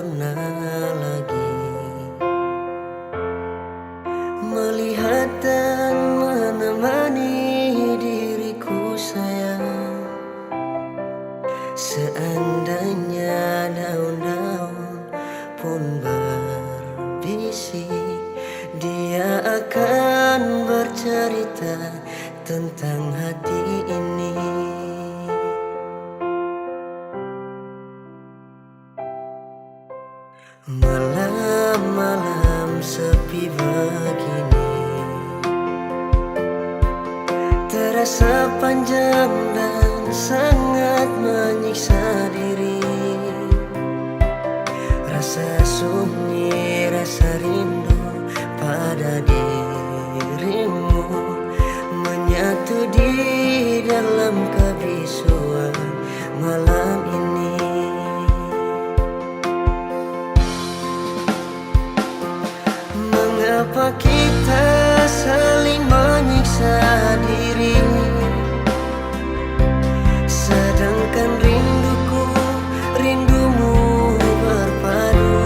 pernah lagi melihat dan menemani diriku sayang. Seandainya daun-daun pun berbisik, dia akan bercerita tentang hati ini. Malam-malam sepi begini terasa panjang dan sangat menyiksa diri. Rasa sunyi, rasa rindu pada dirimu menyatu di dalam kebisuan malam ini. Mengapa kita saling menyiksa diri, sedangkan rinduku, rindumu berpadu?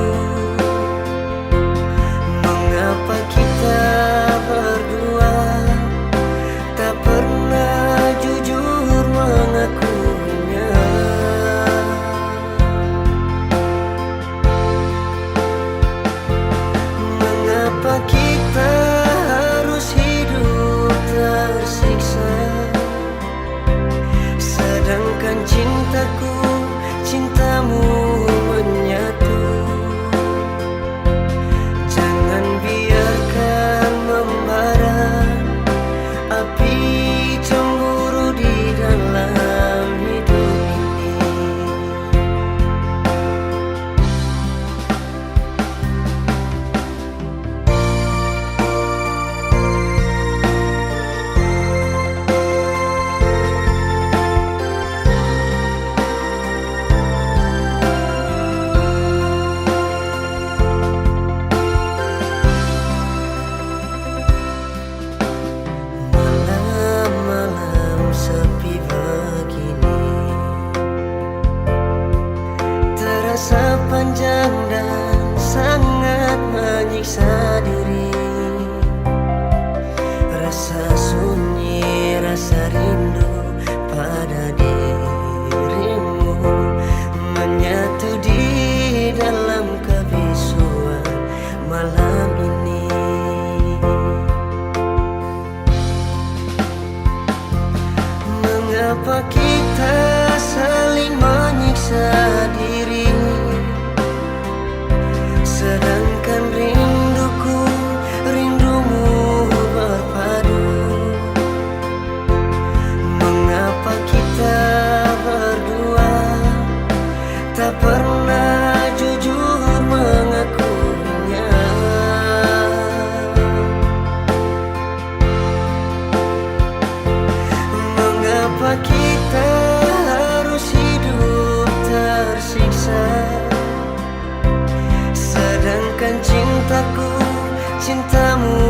Mengapa kita berdua tak pernah jujur mengakuinya? Mengapa kita harus hidup tersiksa, sedangkan cintaku, cintamu menyatu? Jangan biarkan membara api cemburu di dalam hidup ini. Malam-malam sepi begini terasa panjang dan sangat menyiksa diri. Rasa sunyi, rasa rindu pada dirimu menyatu di dalam kebisuan malam ini. Mengapa kita saling menyiksa diri, sedangkan rinduku, rindumu berpadu? Mengapa kita berdua tak pernah jujur mengakuinya? Mengapa kita harus hidup tersiksa, sedangkan cintaku, cintamu